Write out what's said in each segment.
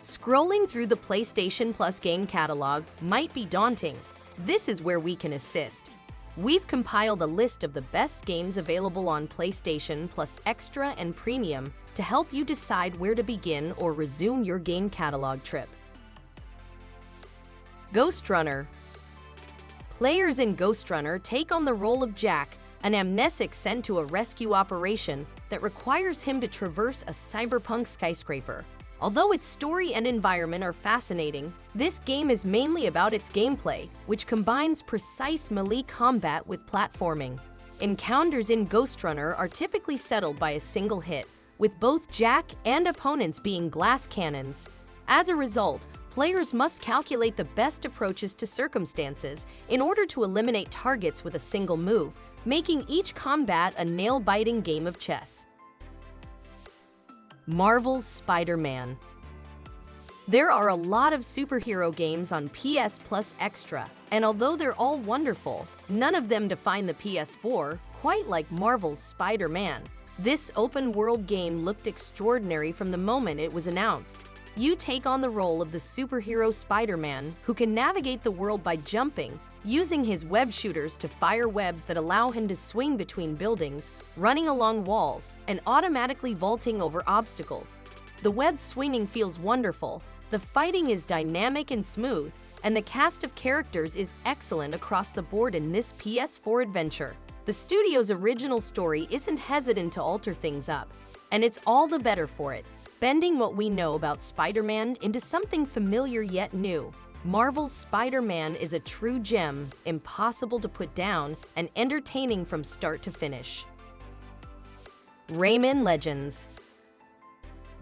Scrolling through the PlayStation Plus game catalog might be daunting. This is where we can assist. We've compiled a list of the best games available on PlayStation Plus Extra and Premium to help you decide where to begin or resume your game catalog trip. Ghostrunner. Players in Ghostrunner take on the role of Jack, an amnesic sent to a rescue operation that requires him to traverse a cyberpunk skyscraper. Although its story and environment are fascinating, this game is mainly about its gameplay, which combines precise melee combat with platforming. Encounters in Ghostrunner are typically settled by a single hit, with both Jack and opponents being glass cannons. As a result, players must calculate the best approaches to circumstances in order to eliminate targets with a single move, making each combat a nail-biting game of chess. Marvel's Spider-Man. There are a lot of superhero games on PS Plus Extra, and although they're all wonderful, none of them define the PS4 quite like Marvel's Spider-Man. This open-world game looked extraordinary from the moment it was announced. You take on the role of the superhero Spider-Man, who can navigate the world by jumping, using his web shooters to fire webs that allow him to swing between buildings, running along walls, and automatically vaulting over obstacles. The web swinging feels wonderful, the fighting is dynamic and smooth, and the cast of characters is excellent across the board in this PS4 adventure. The studio's original story isn't hesitant to alter things up, and it's all the better for it, bending what we know about Spider-Man into something familiar yet new. Marvel's Spider-Man is a true gem, impossible to put down, and entertaining from start to finish. Rayman Legends.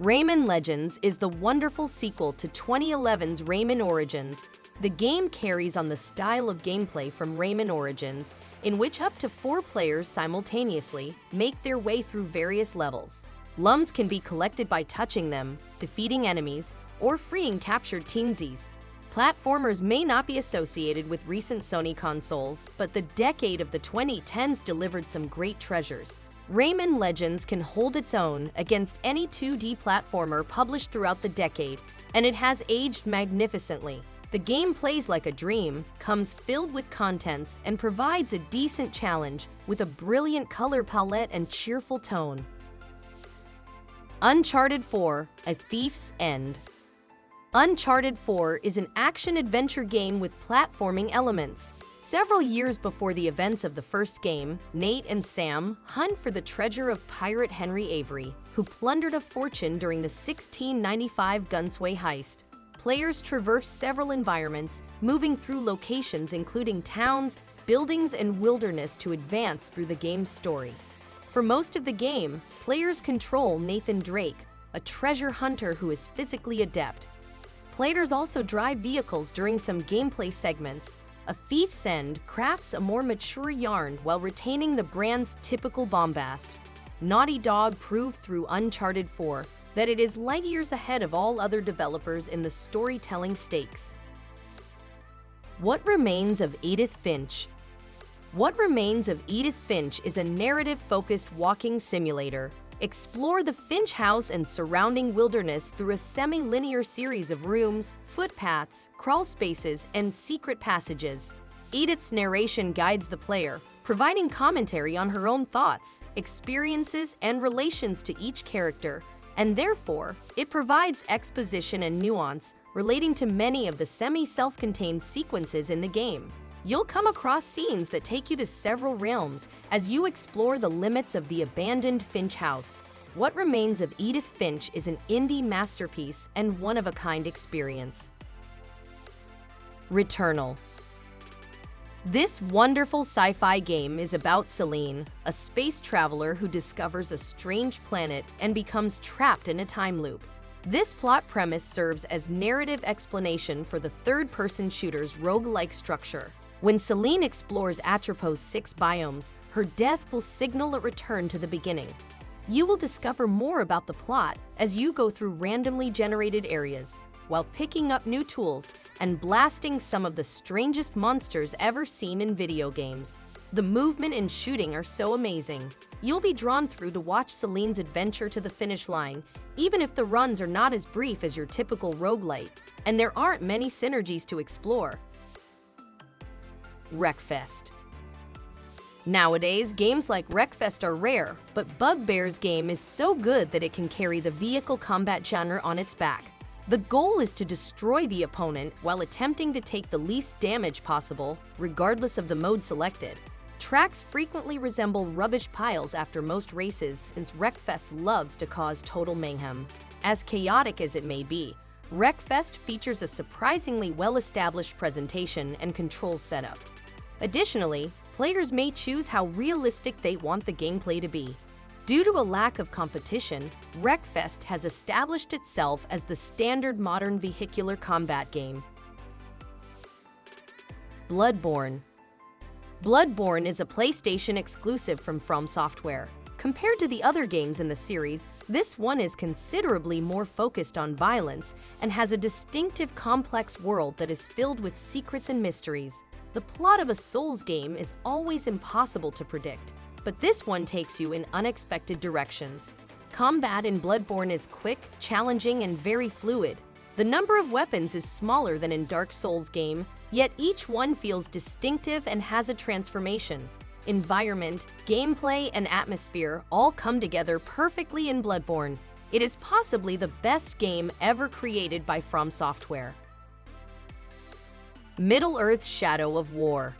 Rayman Legends is the wonderful sequel to 2011's Rayman Origins. The game carries on the style of gameplay from Rayman Origins, in which up to 4 players simultaneously make their way through various levels. Lums can be collected by touching them, defeating enemies, or freeing captured teensies. Platformers may not be associated with recent Sony consoles, but the decade of the 2010s delivered some great treasures. Rayman Legends can hold its own against any 2D platformer published throughout the decade, and it has aged magnificently. The game plays like a dream, comes filled with contents, and provides a decent challenge with a brilliant color palette and cheerful tone. Uncharted 4: A Thief's End. Uncharted 4 is an action-adventure game with platforming elements. Several years before the events of the first game, Nate and Sam hunt for the treasure of pirate Henry Avery, who plundered a fortune during the 1695 Gunsway heist. Players traverse several environments, moving through locations including towns, buildings, and wilderness to advance through the game's story. For most of the game, players control Nathan Drake, a treasure hunter who is physically adept. Players also drive vehicles during some gameplay segments. A Thief's End crafts a more mature yarn while retaining the brand's typical bombast. Naughty Dog proved through Uncharted 4 that it is light years ahead of all other developers in the storytelling stakes. What Remains of Edith Finch? What Remains of Edith Finch is a narrative-focused walking simulator. Explore the Finch house and surrounding wilderness through a semi-linear series of rooms, footpaths, crawl spaces, and secret passages. Edith's narration guides the player, providing commentary on her own thoughts, experiences, and relations to each character, and therefore, it provides exposition and nuance relating to many of the semi-self-contained sequences in the game. You'll come across scenes that take you to several realms as you explore the limits of the abandoned Finch house. What Remains of Edith Finch is an indie masterpiece and one-of-a-kind experience. Returnal. This wonderful sci-fi game is about Celine, a space traveler who discovers a strange planet and becomes trapped in a time loop. This plot premise serves as narrative explanation for the third-person shooter's roguelike structure. When Celine explores Atropos' 6 biomes, her death will signal a return to the beginning. You will discover more about the plot as you go through randomly generated areas, while picking up new tools and blasting some of the strangest monsters ever seen in video games. The movement and shooting are so amazing. You'll be drawn through to watch Celine's adventure to the finish line, even if the runs are not as brief as your typical roguelite, and there aren't many synergies to explore. Wreckfest. Nowadays, games like Wreckfest are rare, but Bugbear's game is so good that it can carry the vehicle combat genre on its back. The goal is to destroy the opponent while attempting to take the least damage possible, regardless of the mode selected. Tracks frequently resemble rubbish piles after most races, since Wreckfest loves to cause total mayhem. As chaotic as it may be, Wreckfest features a surprisingly well-established presentation and controls setup. Additionally, players may choose how realistic they want the gameplay to be. Due to a lack of competition, Wreckfest has established itself as the standard modern vehicular combat game. Bloodborne. Bloodborne is a PlayStation exclusive from Software. Compared to the other games in the series, this one is considerably more focused on violence and has a distinctive complex world that is filled with secrets and mysteries. The plot of a Souls game is always impossible to predict, but this one takes you in unexpected directions. Combat in Bloodborne is quick, challenging, and very fluid. The number of weapons is smaller than in Dark Souls game, yet each one feels distinctive and has a transformation. Environment, gameplay, and atmosphere all come together perfectly in Bloodborne. It is possibly the best game ever created by From Software. Middle-earth: Shadow of War.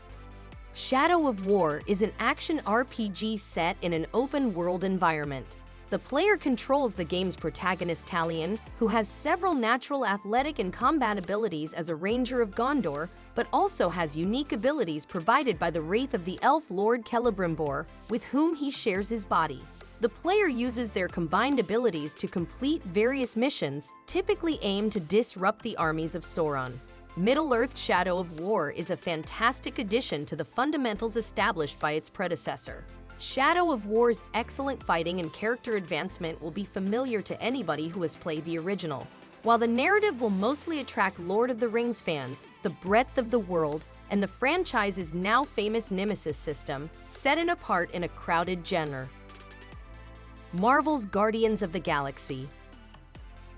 Shadow of War is an action RPG set in an open-world environment. The player controls the game's protagonist Talion, who has several natural athletic and combat abilities as a ranger of Gondor, but also has unique abilities provided by the wraith of the elf lord Celebrimbor, with whom he shares his body. The player uses their combined abilities to complete various missions, typically aimed to disrupt the armies of Sauron. Middle-earth: Shadow of War is a fantastic addition to the fundamentals established by its predecessor. Shadow of War's excellent fighting and character advancement will be familiar to anybody who has played the original. While the narrative will mostly attract Lord of the Rings fans, the breadth of the world and the franchise's now famous Nemesis system set it apart in a crowded genre. Marvel's Guardians of the Galaxy.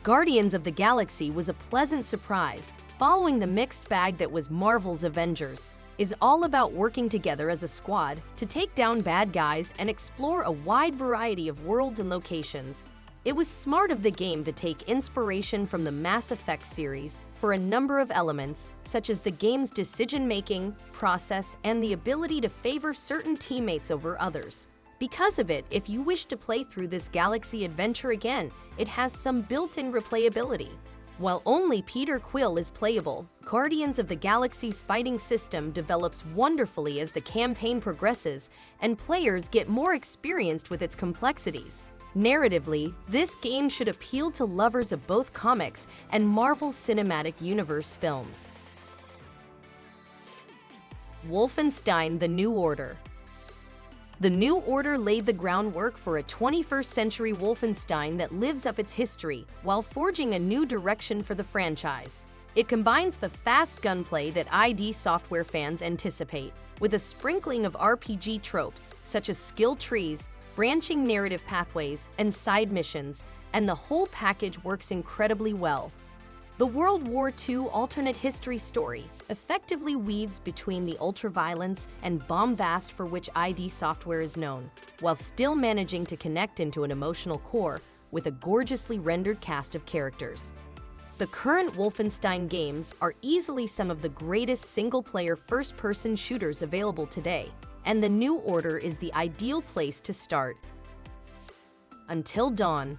Guardians of the Galaxy was a pleasant surprise, following the mixed bag that was Marvel's Avengers. Is all about working together as a squad to take down bad guys and explore a wide variety of worlds and locations. It was smart of the game to take inspiration from the Mass Effect series for a number of elements, such as the game's decision-making process and the ability to favor certain teammates over others. Because of it, if you wish to play through this Galaxy adventure again, it has some built-in replayability. While only Peter Quill is playable, Guardians of the Galaxy's fighting system develops wonderfully as the campaign progresses and players get more experienced with its complexities. Narratively, this game should appeal to lovers of both comics and Marvel's Cinematic Universe films. Wolfenstein: The New Order. The New Order laid the groundwork for a 21st-century Wolfenstein that lives up its history while forging a new direction for the franchise. It combines the fast gunplay that ID Software fans anticipate, with a sprinkling of RPG tropes such as skill trees, branching narrative pathways, and side missions, and the whole package works incredibly well. The World War II alternate history story effectively weaves between the ultraviolence and bombast for which ID Software is known, while still managing to connect into an emotional core with a gorgeously rendered cast of characters. The current Wolfenstein games are easily some of the greatest single-player first-person shooters available today, and the New Order is the ideal place to start. Until Dawn.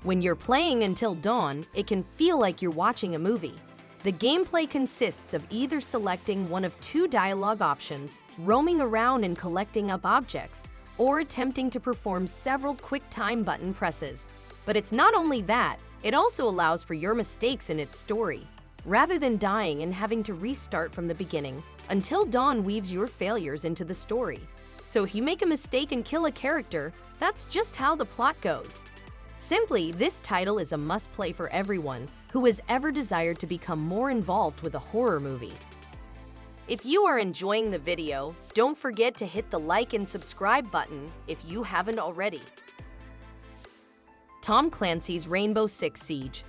When you're playing Until Dawn, it can feel like you're watching a movie. The gameplay consists of either selecting one of two dialogue options, roaming around and collecting up objects, or attempting to perform several quick time button presses. But it's not only that, it also allows for your mistakes in its story. Rather than dying and having to restart from the beginning, Until Dawn weaves your failures into the story. So if you make a mistake and kill a character, that's just how the plot goes. Simply, this title is a must-play for everyone who has ever desired to become more involved with a horror movie. If you are enjoying the video, don't forget to hit the like and subscribe button if you haven't already. Tom Clancy's Rainbow Six Siege.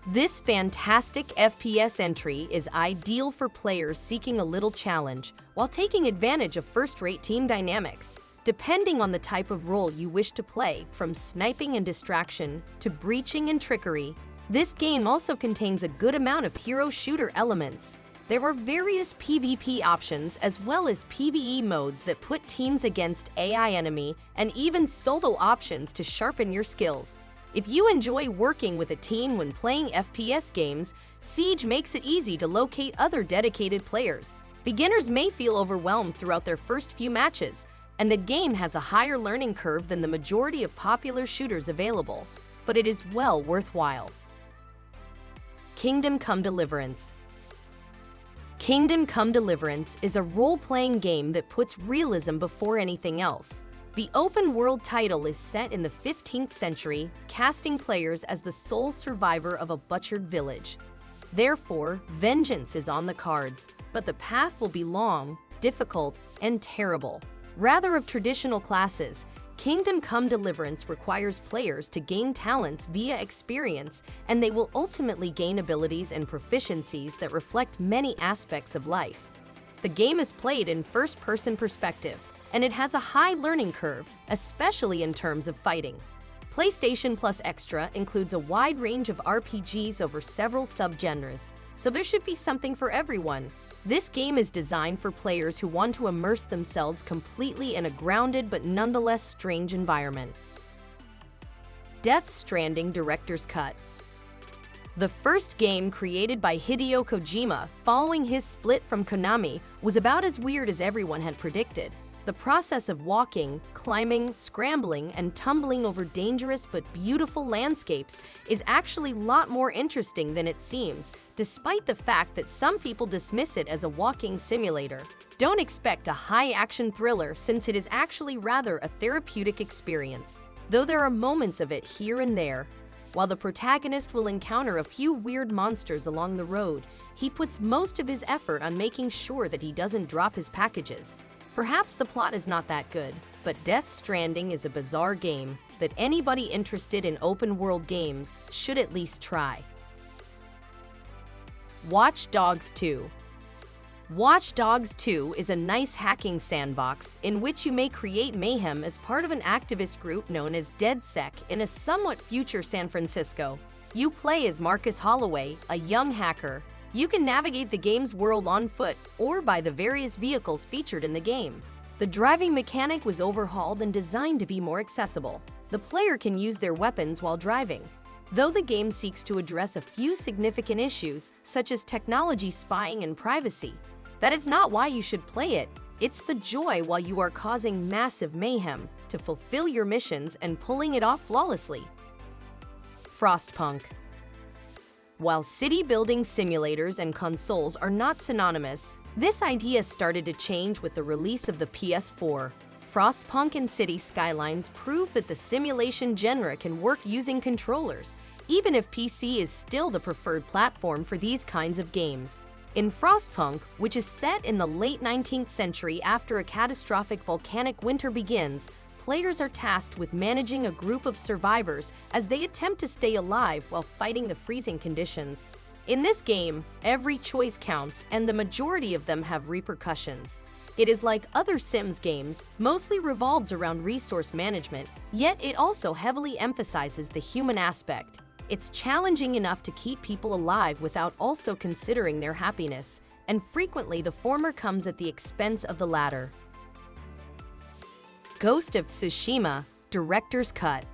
This fantastic FPS entry is ideal for players seeking a little challenge while taking advantage of first-rate team dynamics. Depending on the type of role you wish to play, from sniping and distraction to breaching and trickery, this game also contains a good amount of hero shooter elements. There are various PvP options as well as PvE modes that put teams against AI enemy and even solo options to sharpen your skills. If you enjoy working with a team when playing FPS games, Siege makes it easy to locate other dedicated players. Beginners may feel overwhelmed throughout their first few matches, and the game has a higher learning curve than the majority of popular shooters available, but it is well worthwhile. Kingdom Come Deliverance. Kingdom Come Deliverance is a role-playing game that puts realism before anything else. The open-world title is set in the 15th century, casting players as the sole survivor of a butchered village. Therefore, vengeance is on the cards, but the path will be long, difficult, and terrible. Rather of traditional classes, Kingdom Come Deliverance requires players to gain talents via experience, and they will ultimately gain abilities and proficiencies that reflect many aspects of life. The game is played in first-person perspective, and it has a high learning curve, especially in terms of fighting. PlayStation Plus Extra includes a wide range of RPGs over several subgenres, so there should be something for everyone. This game is designed for players who want to immerse themselves completely in a grounded but nonetheless strange environment. Death Stranding Director's Cut. The first game created by Hideo Kojima following his split from Konami was about as weird as everyone had predicted. The process of walking, climbing, scrambling, and tumbling over dangerous but beautiful landscapes is actually a lot more interesting than it seems, despite the fact that some people dismiss it as a walking simulator. Don't expect a high-action thriller since it is actually rather a therapeutic experience, though there are moments of it here and there. While the protagonist will encounter a few weird monsters along the road, he puts most of his effort on making sure that he doesn't drop his packages. Perhaps the plot is not that good, but Death Stranding is a bizarre game that anybody interested in open-world games should at least try. Watch Dogs 2. Watch Dogs 2 is a nice hacking sandbox in which you may create mayhem as part of an activist group known as DedSec in a somewhat future San Francisco. You play as Marcus Holloway, a young hacker. You can navigate the game's world on foot or by the various vehicles featured in the game. The driving mechanic was overhauled and designed to be more accessible. The player can use their weapons while driving. Though the game seeks to address a few significant issues, such as technology spying and privacy, that is not why you should play it. It's the joy while you are causing massive mayhem to fulfill your missions and pulling it off flawlessly. Frostpunk. While city-building simulators and consoles are not synonymous, this idea started to change with the release of the PS4. Frostpunk and City Skylines prove that the simulation genre can work using controllers, even if PC is still the preferred platform for these kinds of games. In Frostpunk, which is set in the late 19th century after a catastrophic volcanic winter begins, players are tasked with managing a group of survivors as they attempt to stay alive while fighting the freezing conditions. In this game, every choice counts, and the majority of them have repercussions. It is like other Sims games, mostly revolves around resource management, yet it also heavily emphasizes the human aspect. It's challenging enough to keep people alive without also considering their happiness, and frequently the former comes at the expense of the latter. Ghost of Tsushima Director's Cut.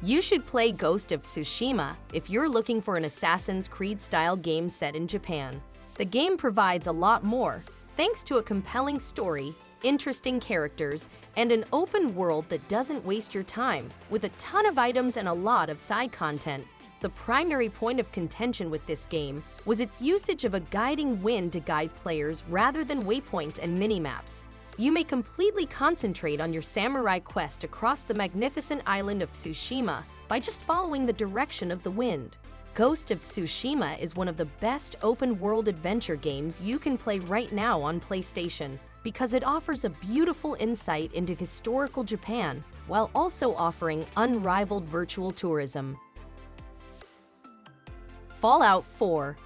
You should play Ghost of Tsushima if you're looking for an Assassin's Creed-style game set in Japan. The game provides a lot more, thanks to a compelling story, interesting characters, and an open world that doesn't waste your time, with a ton of items and a lot of side content. The primary point of contention with this game was its usage of a guiding wind to guide players rather than waypoints and minimaps. You may completely concentrate on your samurai quest across the magnificent island of Tsushima by just following the direction of the wind. Ghost of Tsushima is one of the best open-world adventure games you can play right now on PlayStation. because it offers a beautiful insight into historical Japan while also offering unrivaled virtual tourism. Fallout 4.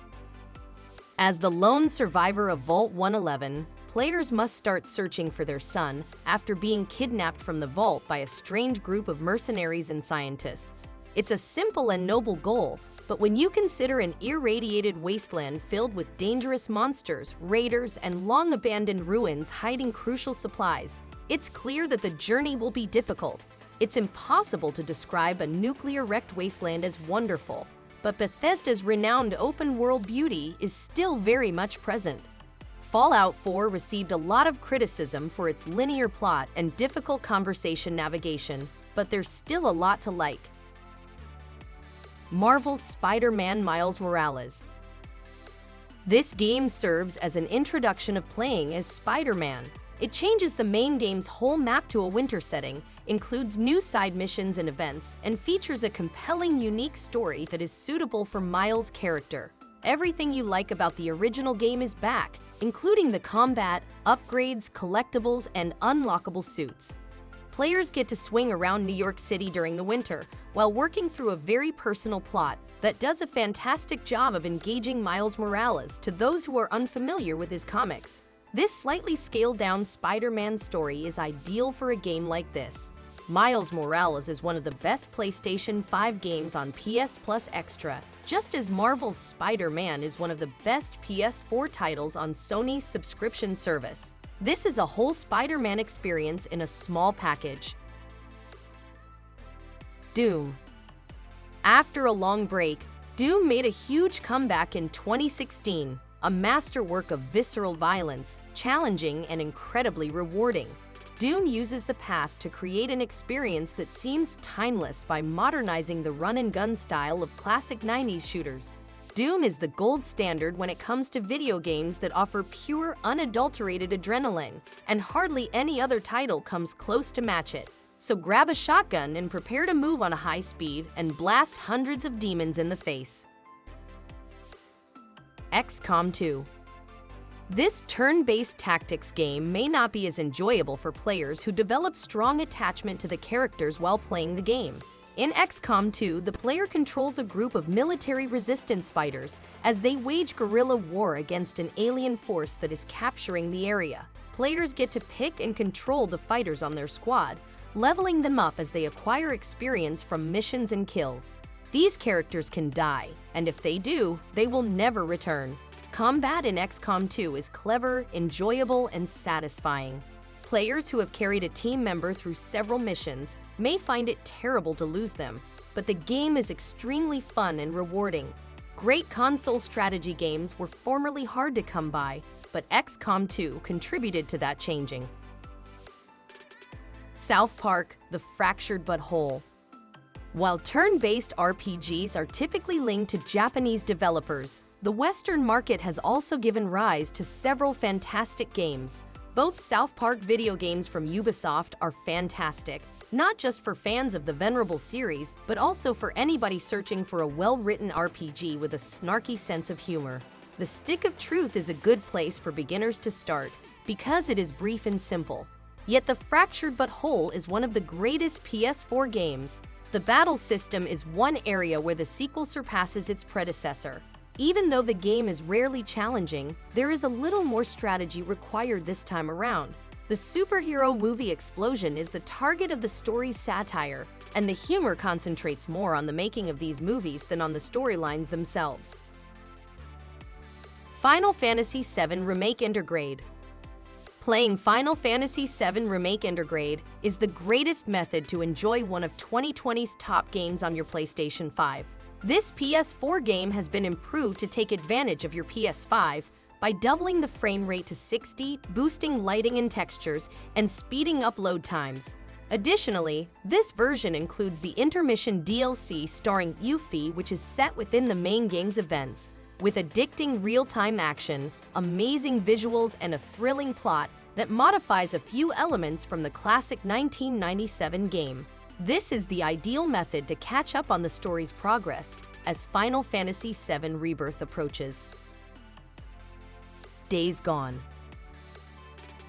As the lone survivor of Vault 111, players must start searching for their son after being kidnapped from the vault by a strange group of mercenaries and scientists. It's a simple and noble goal, but when you consider an irradiated wasteland filled with dangerous monsters, raiders, and long-abandoned ruins hiding crucial supplies, it's clear that the journey will be difficult. It's impossible to describe a nuclear-wrecked wasteland as wonderful, but Bethesda's renowned open-world beauty is still very much present. Fallout 4 received a lot of criticism for its linear plot and difficult conversation navigation, but there's still a lot to like. Marvel's Spider-Man Miles Morales. This game serves as an introduction of playing as Spider-Man. It changes the main game's whole map to a winter setting, includes new side missions and events, and features a compelling, unique story that is suitable for Miles' character. Everything you like about the original game is back, including the combat, upgrades, collectibles, and unlockable suits. Players get to swing around New York City during the winter, while working through a very personal plot that does a fantastic job of engaging Miles Morales to those who are unfamiliar with his comics. This slightly scaled-down Spider-Man story is ideal for a game like this. Miles Morales is one of the best PlayStation 5 games on PS Plus Extra, just as Marvel's Spider-Man is one of the best PS4 titles on Sony's subscription service. This is a whole Spider-Man experience in a small package. Doom. After a long break, Doom made a huge comeback in 2016, a masterwork of visceral violence, challenging and incredibly rewarding. Doom uses the past to create an experience that seems timeless by modernizing the run-and-gun style of classic 90s shooters. Doom is the gold standard when it comes to video games that offer pure, unadulterated adrenaline, and hardly any other title comes close to match it. So grab a shotgun and prepare to move on a high speed and blast hundreds of demons in the face. XCOM 2. This turn-based tactics game may not be as enjoyable for players who develop strong attachment to the characters while playing the game. In XCOM 2, the player controls a group of military resistance fighters as they wage guerrilla war against an alien force that is capturing the area. Players get to pick and control the fighters on their squad, leveling them up as they acquire experience from missions and kills. These characters can die, and if they do, they will never return. Combat in XCOM 2 is clever, enjoyable, and satisfying. Players who have carried a team member through several missions may find it terrible to lose them, but the game is extremely fun and rewarding. Great console strategy games were formerly hard to come by, but XCOM 2 contributed to that changing. South Park: The Fractured But Whole. While turn-based RPGs are typically linked to Japanese developers, the Western market has also given rise to several fantastic games. Both South Park video games from Ubisoft are fantastic, not just for fans of the venerable series, but also for anybody searching for a well-written RPG with a snarky sense of humor. The Stick of Truth is a good place for beginners to start, because it is brief and simple. Yet The Fractured But Whole is one of the greatest PS4 games. The battle system is one area where the sequel surpasses its predecessor. Even though the game is rarely challenging, there is a little more strategy required this time around. The superhero movie explosion is the target of the story's satire, and the humor concentrates more on the making of these movies than on the storylines themselves. Final Fantasy VII Remake Intergrade. Playing Final Fantasy VII Remake Intergrade is the greatest method to enjoy one of 2020's top games on your PlayStation 5. This PS4 game has been improved to take advantage of your PS5 by doubling the frame rate to 60, boosting lighting and textures, and speeding up load times. Additionally, this version includes the intermission DLC starring Yuffie, which is set within the main game's events. With addicting real-time action, amazing visuals, and a thrilling plot that modifies a few elements from the classic 1997 game. This is the ideal method to catch up on the story's progress as Final Fantasy VII Rebirth approaches. Days Gone.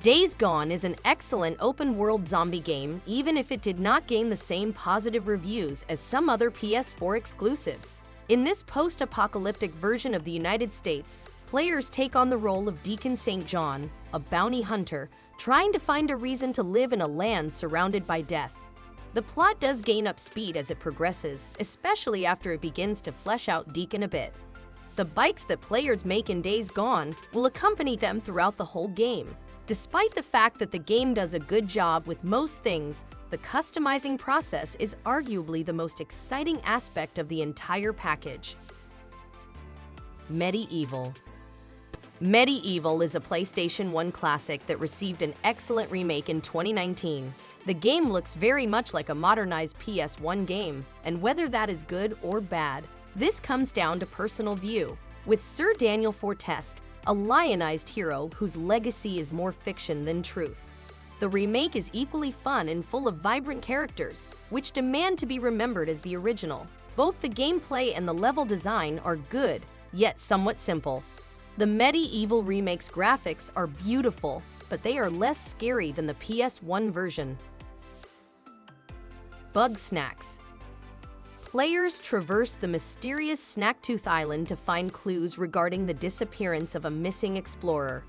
Days Gone is an excellent open-world zombie game, even if it did not gain the same positive reviews as some other PS4 exclusives. In this post-apocalyptic version of the United States, players take on the role of Deacon St. John, a bounty hunter, trying to find a reason to live in a land surrounded by death. The plot does gain up speed as it progresses, especially after it begins to flesh out Deacon a bit. The bikes that players make in Days Gone will accompany them throughout the whole game. Despite the fact that the game does a good job with most things, the customizing process is arguably the most exciting aspect of the entire package. Medievil. Medievil is a PlayStation 1 classic that received an excellent remake in 2019. The game looks very much like a modernized PS1 game, and whether that is good or bad, this comes down to personal view. With Sir Daniel Fortesque, a lionized hero whose legacy is more fiction than truth. The remake is equally fun and full of vibrant characters, which demand to be remembered as the original. Both the gameplay and the level design are good, yet somewhat simple. The Medievil remake's graphics are beautiful, but they are less scary than the PS1 version. Bugsnax. Players traverse the mysterious Snacktooth Island to find clues regarding the disappearance of a missing explorer.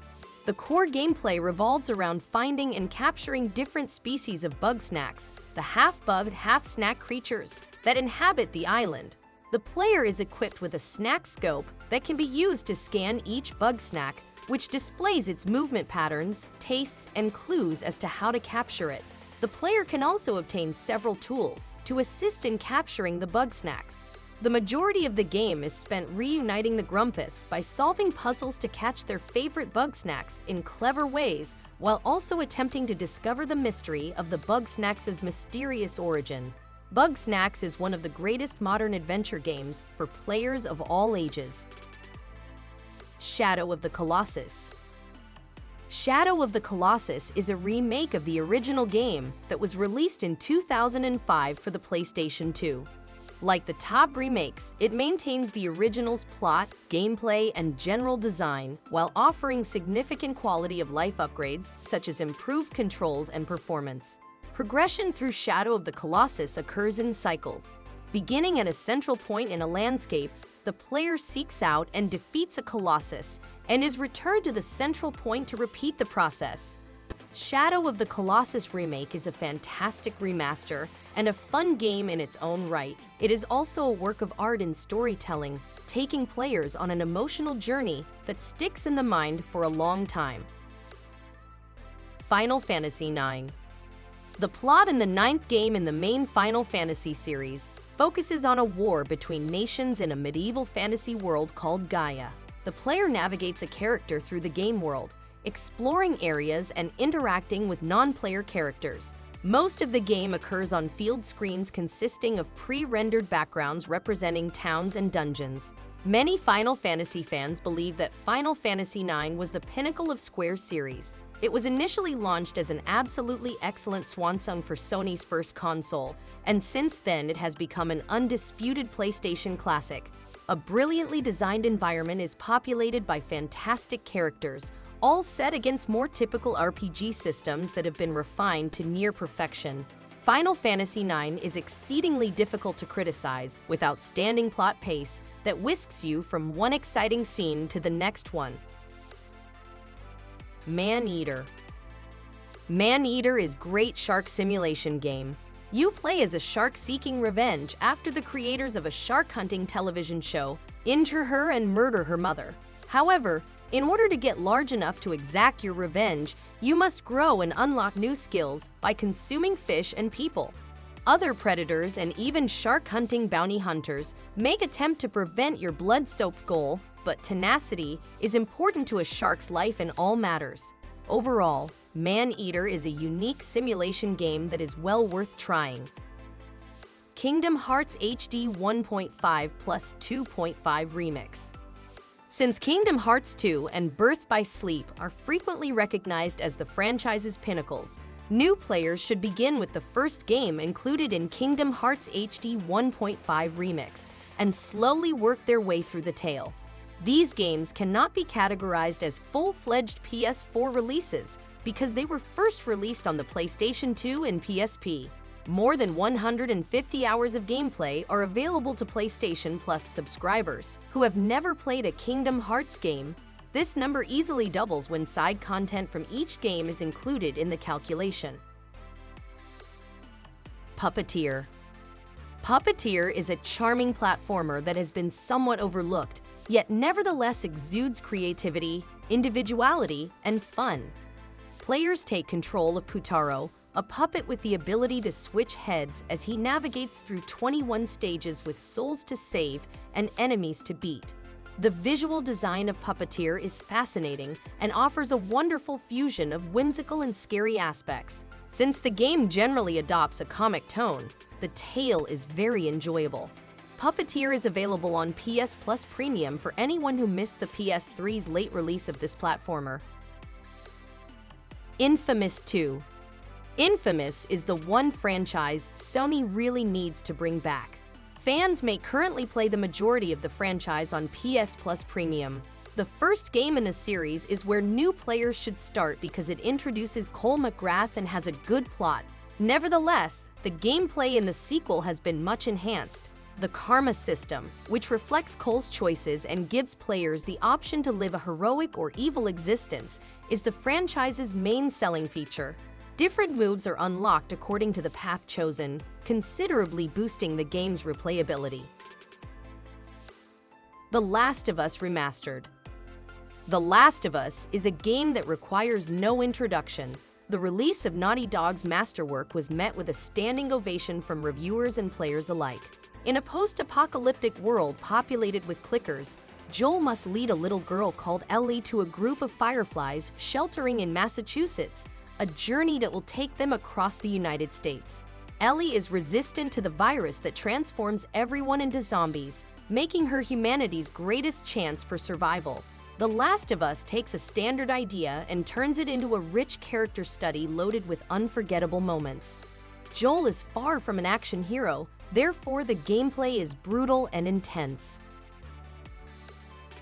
The core gameplay revolves around finding and capturing different species of Bugsnax, the half-bug, half-snack creatures that inhabit the island. The player is equipped with a snack scope that can be used to scan each Bugsnax, which displays its movement patterns, tastes, and clues as to how to capture it. The player can also obtain several tools to assist in capturing the Bugsnax. The majority of the game is spent reuniting the Grumpus by solving puzzles to catch their favorite Bugsnax in clever ways, while also attempting to discover the mystery of the Bugsnax's mysterious origin. Bugsnax is one of the greatest modern adventure games for players of all ages. Shadow of the Colossus. Shadow of the Colossus is a remake of the original game that was released in 2005 for the PlayStation 2. Like the top remakes, it maintains the original's plot, gameplay, and general design while offering significant quality of life upgrades such as improved controls and performance. Progression through Shadow of the Colossus occurs in cycles. Beginning at a central point in a landscape, the player seeks out and defeats a Colossus and is returned to the central point to repeat the process. Shadow of the Colossus Remake is a fantastic remaster and a fun game in its own right. It is also a work of art in storytelling, taking players on an emotional journey that sticks in the mind for a long time. Final Fantasy IX. The plot in the ninth game in the main Final Fantasy series focuses on a war between nations in a medieval fantasy world called Gaia. The player navigates a character through the game world, exploring areas and interacting with non-player characters. Most of the game occurs on field screens consisting of pre-rendered backgrounds representing towns and dungeons. Many Final Fantasy fans believe that Final Fantasy IX was the pinnacle of Square's series. It was initially launched as an absolutely excellent swansong for Sony's first console, and since then it has become an undisputed PlayStation classic. A brilliantly designed environment is populated by fantastic characters, all set against more typical RPG systems that have been refined to near perfection. Final Fantasy IX is exceedingly difficult to criticize, with outstanding plot pace that whisks you from one exciting scene to the next one. Maneater. Maneater is a great shark simulation game. You play as a shark seeking revenge after the creators of a shark hunting television show injure her and murder her mother. However, in order to get large enough to exact your revenge, you must grow and unlock new skills by consuming fish and people. Other predators and even shark-hunting bounty hunters make attempt to prevent your blood-soaked goal, but tenacity is important to a shark's life in all matters. Overall, Maneater is a unique simulation game that is well worth trying. Kingdom Hearts HD 1.5 plus 2.5 Remix. Since Kingdom Hearts 2 and Birth by Sleep are frequently recognized as the franchise's pinnacles, new players should begin with the first game included in Kingdom Hearts HD 1.5 Remix and slowly work their way through the tale. These games cannot be categorized as full-fledged PS4 releases, because they were first released on the PlayStation 2 and PSP. More than 150 hours of gameplay are available to PlayStation Plus subscribers who have never played a Kingdom Hearts game. This number easily doubles when side content from each game is included in the calculation. PUPPETEER. PUPPETEER is a charming platformer that has been somewhat overlooked, yet nevertheless exudes creativity, individuality, and fun. Players take control of Putaro, a puppet with the ability to switch heads as he navigates through 21 stages with souls to save and enemies to beat. The visual design of PUPPETEER is fascinating and offers a wonderful fusion of whimsical and scary aspects. Since the game generally adopts a comic tone, the tale is very enjoyable. PUPPETEER is available on PS Plus Premium for anyone who missed the PS3's late release of this platformer. Infamous 2. Infamous is the one franchise Sony really needs to bring back. Fans may currently play the majority of the franchise on PS Plus Premium. The first game in a series is where new players should start because it introduces Cole McGrath and has a good plot. Nevertheless, the gameplay in the sequel has been much enhanced. The Karma system, which reflects Cole's choices and gives players the option to live a heroic or evil existence, is the franchise's main selling feature. Different moves are unlocked according to the path chosen, considerably boosting the game's replayability. The Last of Us Remastered. The Last of Us is a game that requires no introduction. The release of Naughty Dog's masterwork was met with a standing ovation from reviewers and players alike. In a post-apocalyptic world populated with clickers, Joel must lead a little girl called Ellie to a group of fireflies sheltering in Massachusetts, a journey that will take them across the United States. Ellie is resistant to the virus that transforms everyone into zombies, making her humanity's greatest chance for survival. The Last of Us takes a standard idea and turns it into a rich character study loaded with unforgettable moments. Joel is far from an action hero, therefore the gameplay is brutal and intense.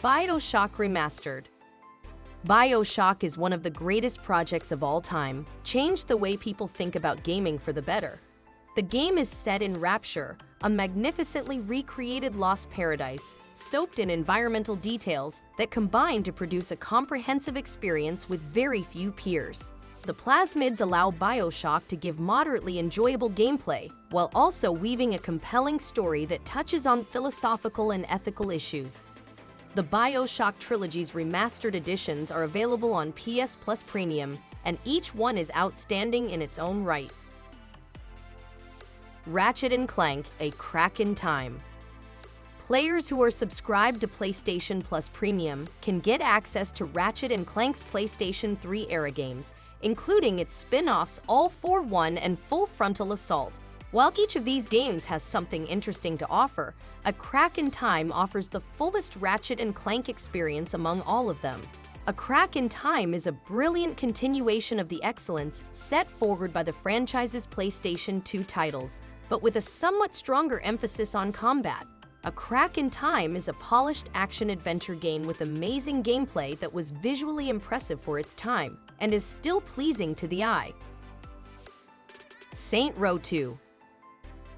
Bioshock Remastered. Bioshock is one of the greatest projects of all time, changed the way people think about gaming for the better. The game is set in Rapture, a magnificently recreated lost paradise, soaked in environmental details that combine to produce a comprehensive experience with very few peers. The plasmids allow Bioshock to give moderately enjoyable gameplay, while also weaving a compelling story that touches on philosophical and ethical issues. The Bioshock Trilogy's remastered editions are available on PS Plus Premium, and each one is outstanding in its own right. Ratchet and Clank, A Crack in Time. Players who are subscribed to PlayStation Plus Premium can get access to Ratchet and Clank's PlayStation 3 era games, including its spin-offs All For One and Full Frontal Assault. While each of these games has something interesting to offer, A Crack in Time offers the fullest Ratchet and Clank experience among all of them. A Crack in Time is a brilliant continuation of the excellence set forward by the franchise's PlayStation 2 titles, but with a somewhat stronger emphasis on combat. A Crack in Time is a polished action-adventure game with amazing gameplay that was visually impressive for its time and is still pleasing to the eye. Saints Row 2.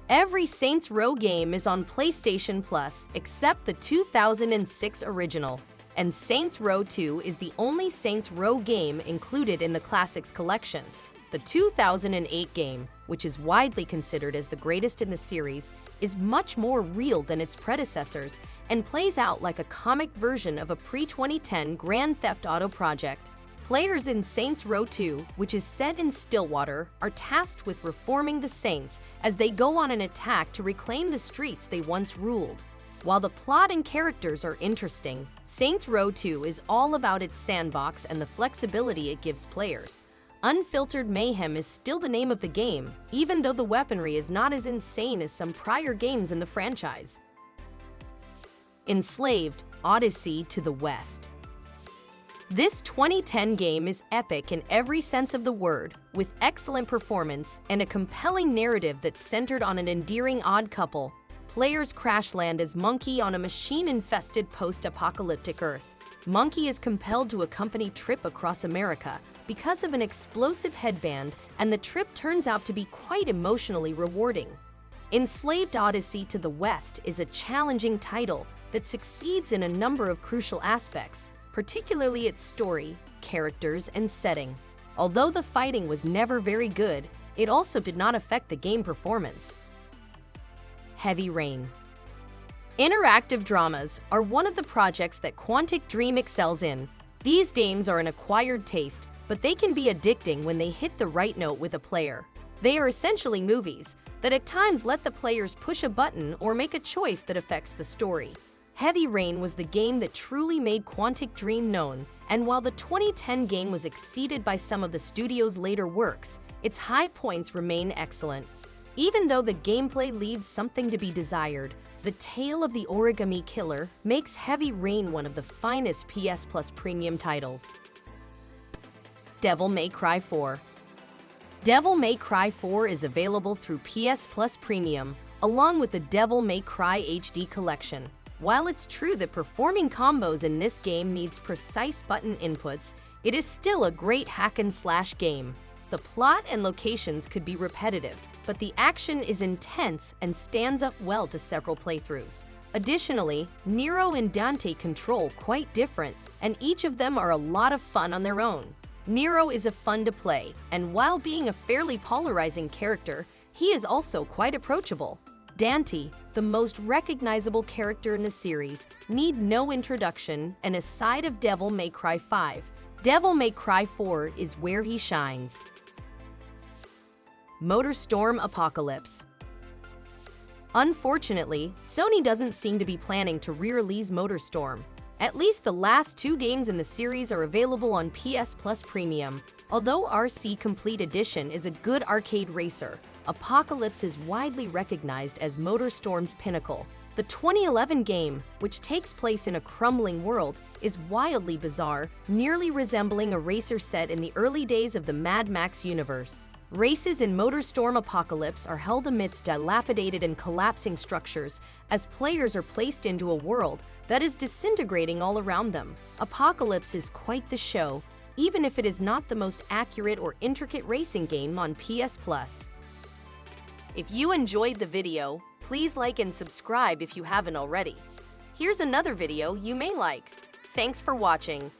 Every Saints Row game is on PlayStation Plus except the 2006 original, and Saints Row 2 is the only Saints Row game included in the Classics collection. The 2008 game, which is widely considered as the greatest in the series, is much more real than its predecessors and plays out like a comic version of a pre-2010 Grand Theft Auto project. Players in Saints Row 2, which is set in Stillwater, are tasked with reforming the Saints as they go on an attack to reclaim the streets they once ruled. While the plot and characters are interesting, Saints Row 2 is all about its sandbox and the flexibility it gives players. Unfiltered mayhem is still the name of the game, even though the weaponry is not as insane as some prior games in the franchise. Enslaved, Odyssey to the West. This 2010 game is epic in every sense of the word, with excellent performance and a compelling narrative that's centered on an endearing odd couple. Players crash land as Monkey on a machine-infested post-apocalyptic Earth. Monkey is compelled to accompany Trip across America, because of an explosive headband, and the trip turns out to be quite emotionally rewarding. Enslaved Odyssey to the West is a challenging title that succeeds in a number of crucial aspects, particularly its story, characters, and setting. Although the fighting was never very good, it also did not affect the game performance. Heavy Rain. Interactive dramas are one of the projects that Quantic Dream excels in. These games are an acquired taste, but they can be addicting when they hit the right note with a player. They are essentially movies that at times let the players push a button or make a choice that affects the story. Heavy Rain was the game that truly made Quantic Dream known, and while the 2010 game was exceeded by some of the studio's later works, its high points remain excellent. Even though the gameplay leaves something to be desired, the tale of the Origami Killer makes Heavy Rain one of the finest PS Plus premium titles. Devil May Cry 4. Devil May Cry 4 is available through PS Plus Premium, along with the Devil May Cry HD Collection. While it's true that performing combos in this game needs precise button inputs, it is still a great hack-and-slash game. The plot and locations could be repetitive, but the action is intense and stands up well to several playthroughs. Additionally, Nero and Dante control quite different, and each of them are a lot of fun on their own. Nero is a fun to play, and while being a fairly polarizing character, he is also quite approachable. Dante, the most recognizable character in the series, need no introduction, and aside of Devil May Cry 5, Devil May Cry 4 is where he shines. Motorstorm Apocalypse. Unfortunately, Sony doesn't seem to be planning to re-release Motorstorm. At least the last two games in the series are available on PS Plus Premium. Although RC Complete Edition is a good arcade racer, Apocalypse is widely recognized as Motorstorm's pinnacle. The 2011 game, which takes place in a crumbling world, is wildly bizarre, nearly resembling a racer set in the early days of the Mad Max universe. Races in Motorstorm Apocalypse are held amidst dilapidated and collapsing structures as players are placed into a world that is disintegrating all around them. Apocalypse is quite the show, even if it is not the most accurate or intricate racing game on PS Plus. If you enjoyed the video, please like and subscribe if you haven't already. Here's another video you may like. Thanks for watching.